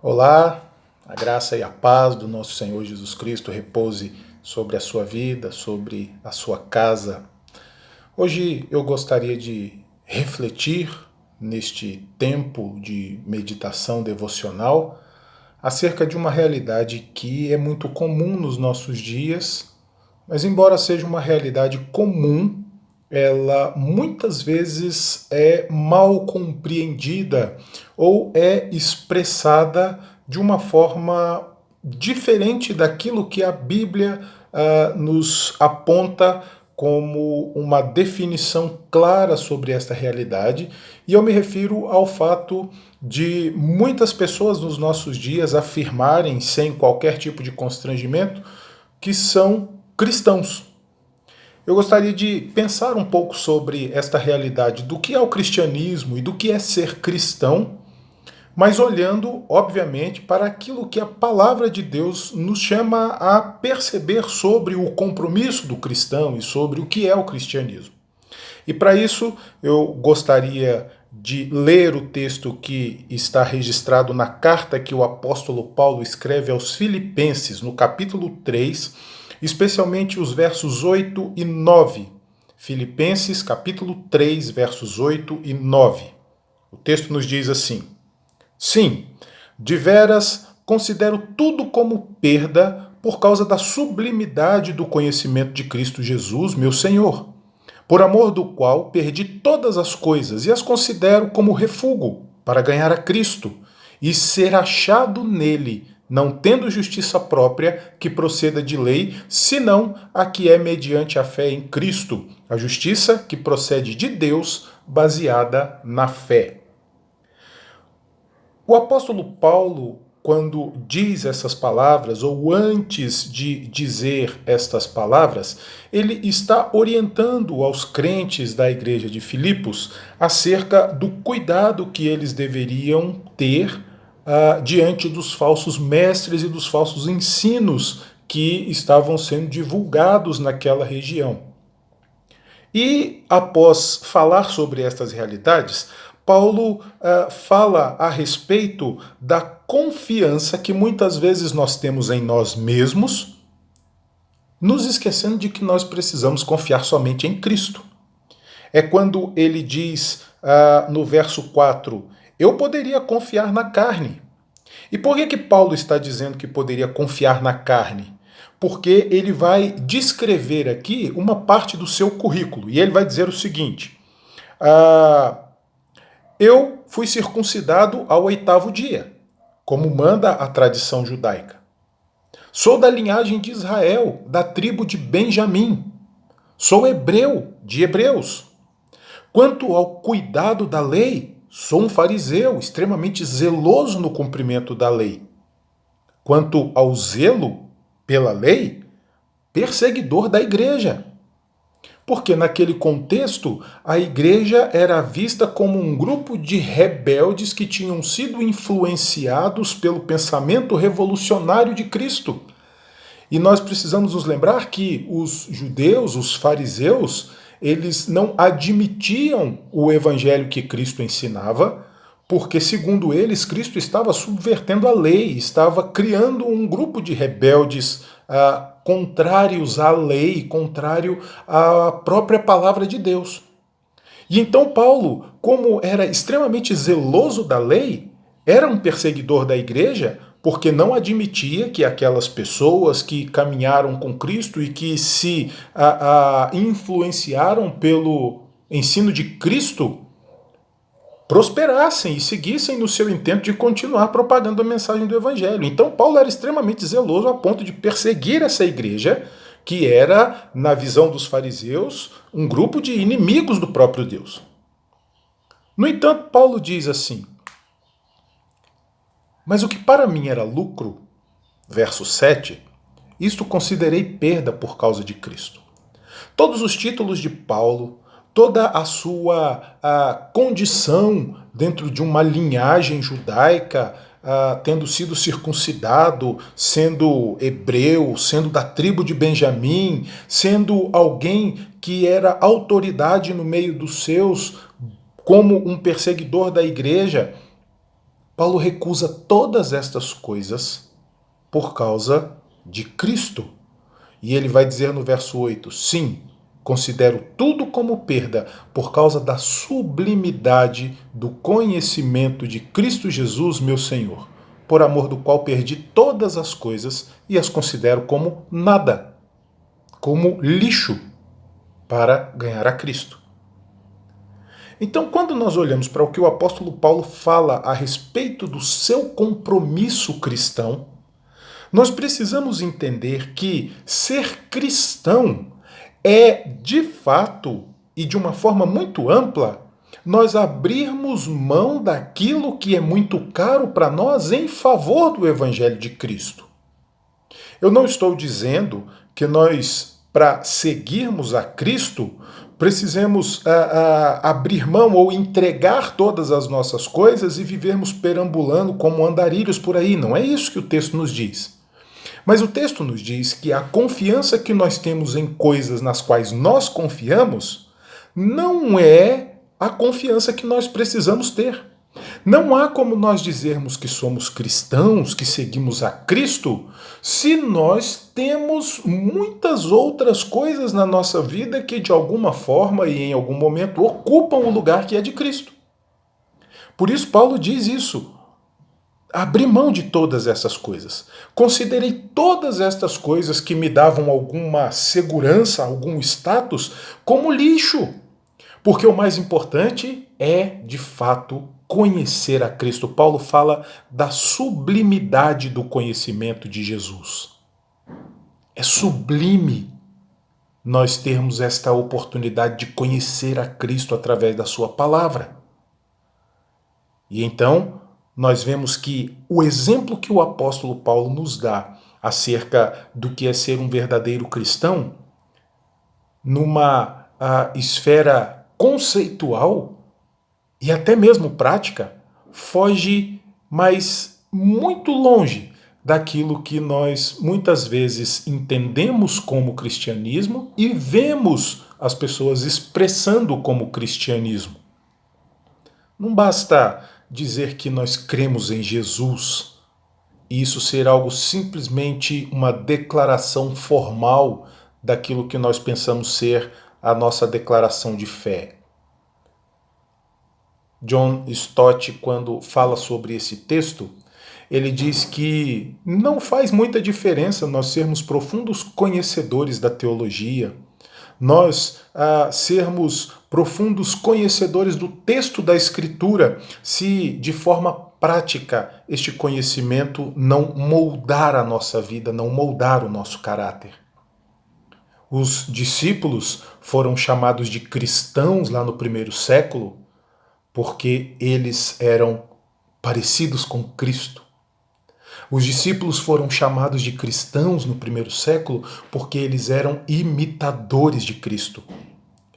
Olá, a graça e a paz do nosso Senhor Jesus Cristo repouse sobre a sua vida, sobre a sua casa. Hoje eu gostaria de refletir neste tempo de meditação devocional acerca de uma realidade que é muito comum nos nossos dias, mas embora seja uma realidade comum, ela muitas vezes é mal compreendida ou é expressada de uma forma diferente daquilo que a Bíblia nos aponta como uma definição clara sobre esta realidade, e eu me refiro ao fato de muitas pessoas nos nossos dias afirmarem, sem qualquer tipo de constrangimento, que são cristãos. Eu gostaria de pensar um pouco sobre esta realidade do que é o cristianismo e do que é ser cristão, mas olhando, obviamente, para aquilo que a palavra de Deus nos chama a perceber sobre o compromisso do cristão e sobre o que é o cristianismo. E para isso, eu gostaria de ler o texto que está registrado na carta que o apóstolo Paulo escreve aos Filipenses, no capítulo 3, especialmente os versos 8 e 9. Filipenses, capítulo 3, versos 8 e 9. O texto nos diz assim: Sim, deveras considero tudo como perda por causa da sublimidade do conhecimento de Cristo Jesus, meu Senhor, por amor do qual perdi todas as coisas e as considero como refúgio para ganhar a Cristo e ser achado nele, não tendo justiça própria que proceda de lei, senão a que é mediante a fé em Cristo, a justiça que procede de Deus, baseada na fé. O apóstolo Paulo, quando diz essas palavras, ou antes de dizer estas palavras, ele está orientando aos crentes da igreja de Filipos acerca do cuidado que eles deveriam ter diante dos falsos mestres e dos falsos ensinos que estavam sendo divulgados naquela região. E após falar sobre estas realidades, Paulo fala a respeito da confiança que muitas vezes nós temos em nós mesmos, nos esquecendo de que nós precisamos confiar somente em Cristo. É quando ele diz no verso 4, eu poderia confiar na carne. E por que Paulo está dizendo que poderia confiar na carne? Porque ele vai descrever aqui uma parte do seu currículo. E ele vai dizer o seguinte: eu fui circuncidado ao 8º dia, como manda a tradição judaica. Sou da linhagem de Israel, da tribo de Benjamim. Sou hebreu, de hebreus. Quanto ao cuidado da lei, sou um fariseu, extremamente zeloso no cumprimento da lei. Quanto ao zelo pela lei, perseguidor da igreja. Porque naquele contexto, a igreja era vista como um grupo de rebeldes que tinham sido influenciados pelo pensamento revolucionário de Cristo. E nós precisamos nos lembrar que os judeus, os fariseus, eles não admitiam o evangelho que Cristo ensinava, porque, segundo eles, Cristo estava subvertendo a lei, estava criando um grupo de rebeldes contrários à lei, contrário à própria palavra de Deus. E então Paulo, como era extremamente zeloso da lei, era um perseguidor da igreja, porque não admitia que aquelas pessoas que caminharam com Cristo e que se influenciaram pelo ensino de Cristo prosperassem e seguissem no seu intento de continuar propagando a mensagem do Evangelho. Então Paulo era extremamente zeloso a ponto de perseguir essa igreja, que era, na visão dos fariseus, um grupo de inimigos do próprio Deus. No entanto, Paulo diz assim: mas o que para mim era lucro, verso 7, isto considerei perda por causa de Cristo. Todos os títulos de Paulo, toda a sua condição dentro de uma linhagem judaica, tendo sido circuncidado, sendo hebreu, sendo da tribo de Benjamim, sendo alguém que era autoridade no meio dos seus, como um perseguidor da igreja, Paulo recusa todas estas coisas por causa de Cristo. E ele vai dizer no verso 8: sim, considero tudo como perda por causa da sublimidade do conhecimento de Cristo Jesus, meu Senhor, por amor do qual perdi todas as coisas e as considero como nada, como lixo, para ganhar a Cristo. Então, quando nós olhamos para o que o apóstolo Paulo fala a respeito do seu compromisso cristão, nós precisamos entender que ser cristão é, de fato, e de uma forma muito ampla, nós abrirmos mão daquilo que é muito caro para nós em favor do Evangelho de Cristo. Eu não estou dizendo que nós, para seguirmos a Cristo, precisemos abrir mão ou entregar todas as nossas coisas e vivermos perambulando como andarilhos por aí. Não é isso que o texto nos diz. Mas o texto nos diz que a confiança que nós temos em coisas nas quais nós confiamos não é a confiança que nós precisamos ter. Não há como nós dizermos que somos cristãos, que seguimos a Cristo, se nós temos muitas outras coisas na nossa vida que de alguma forma e em algum momento ocupam o lugar que é de Cristo. Por isso Paulo diz isso. Abri mão de todas essas coisas. Considerei todas estas coisas que me davam alguma segurança, algum status, como lixo. Porque o mais importante é, de fato, conhecer a Cristo. Paulo fala da sublimidade do conhecimento de Jesus. É sublime nós termos esta oportunidade de conhecer a Cristo através da sua palavra. E então, nós vemos que o exemplo que o apóstolo Paulo nos dá acerca do que é ser um verdadeiro cristão, numa esfera conceitual e até mesmo prática, foge mais muito longe daquilo que nós muitas vezes entendemos como cristianismo e vemos as pessoas expressando como cristianismo. Não basta dizer que nós cremos em Jesus e isso ser algo simplesmente uma declaração formal daquilo que nós pensamos ser a nossa declaração de fé. John Stott, quando fala sobre esse texto, ele diz que não faz muita diferença nós sermos profundos conhecedores da teologia, nós sermos profundos conhecedores do texto da Escritura, se de forma prática este conhecimento não moldar a nossa vida, não moldar o nosso caráter. Os discípulos foram chamados de cristãos lá no primeiro século porque eles eram parecidos com Cristo. Os discípulos foram chamados de cristãos no primeiro século porque eles eram imitadores de Cristo.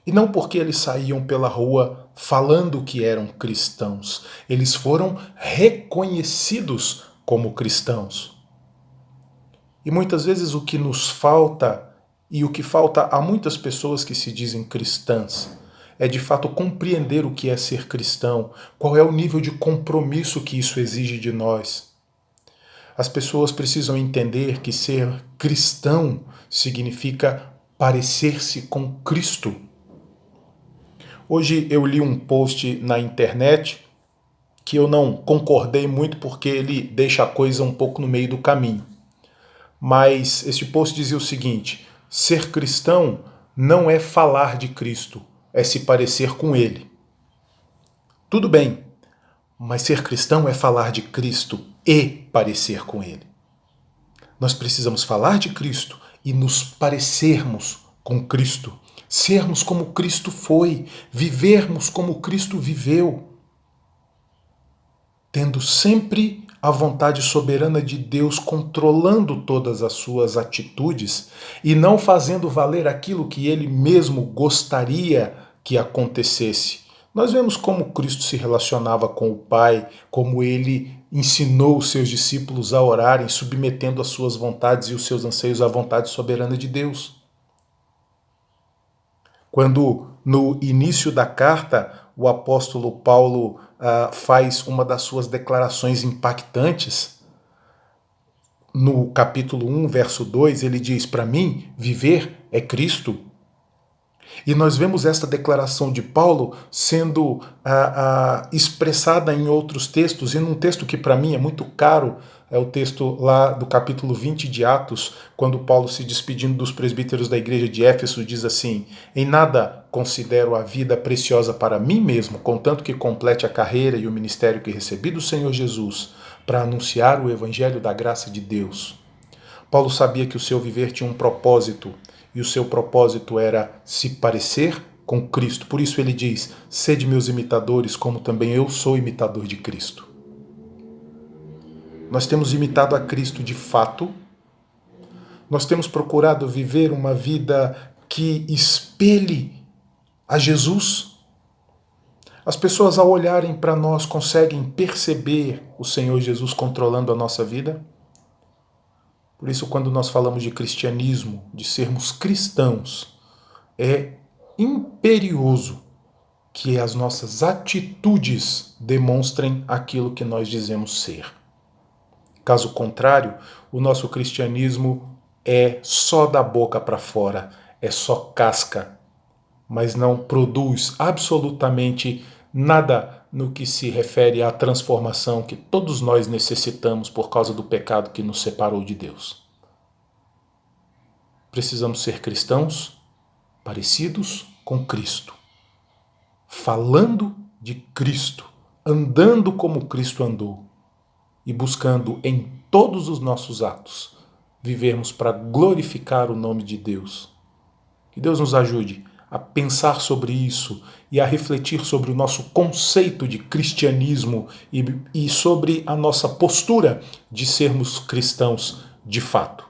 E não porque eles saíam pela rua falando que eram cristãos. Eles foram reconhecidos como cristãos. E muitas vezes o que nos falta, e o que falta a muitas pessoas que se dizem cristãs, é de fato compreender o que é ser cristão, qual é o nível de compromisso que isso exige de nós. As pessoas precisam entender que ser cristão significa parecer-se com Cristo. Hoje eu li um post na internet que eu não concordei muito porque ele deixa a coisa um pouco no meio do caminho. Mas este post dizia o seguinte: ser cristão não é falar de Cristo, é se parecer com Ele. Tudo bem, mas ser cristão é falar de Cristo e parecer com Ele. Nós precisamos falar de Cristo e nos parecermos com Cristo, sermos como Cristo foi, vivermos como Cristo viveu, tendo sempre a vontade soberana de Deus controlando todas as suas atitudes e não fazendo valer aquilo que Ele mesmo gostaria que acontecesse. Nós vemos como Cristo se relacionava com o Pai, como Ele ensinou os seus discípulos a orarem, submetendo as suas vontades e os seus anseios à vontade soberana de Deus. Quando, no início da carta, o apóstolo Paulo faz uma das suas declarações impactantes. No capítulo 1, verso 2, ele diz: para mim, viver é Cristo. E nós vemos esta declaração de Paulo sendo expressada em outros textos, e num texto que para mim é muito caro, é o texto lá do capítulo 20 de Atos, quando Paulo, se despedindo dos presbíteros da igreja de Éfeso, diz assim: em nada considero a vida preciosa para mim mesmo, contanto que complete a carreira e o ministério que recebi do Senhor Jesus, para anunciar o evangelho da graça de Deus. Paulo sabia que o seu viver tinha um propósito, e o seu propósito era se parecer com Cristo. Por isso ele diz: sede meus imitadores, como também eu sou imitador de Cristo. Nós temos imitado a Cristo de fato, nós temos procurado viver uma vida que espelhe a Jesus. As pessoas, ao olharem para nós, conseguem perceber o Senhor Jesus controlando a nossa vida? Por isso, quando nós falamos de cristianismo, de sermos cristãos, é imperioso que as nossas atitudes demonstrem aquilo que nós dizemos ser. Caso contrário, o nosso cristianismo é só da boca para fora, é só casca, mas não produz absolutamente nada no que se refere à transformação que todos nós necessitamos por causa do pecado que nos separou de Deus. Precisamos ser cristãos parecidos com Cristo, falando de Cristo, andando como Cristo andou e buscando em todos os nossos atos vivermos para glorificar o nome de Deus. Que Deus nos ajude a pensar sobre isso e a refletir sobre o nosso conceito de cristianismo e sobre a nossa postura de sermos cristãos de fato.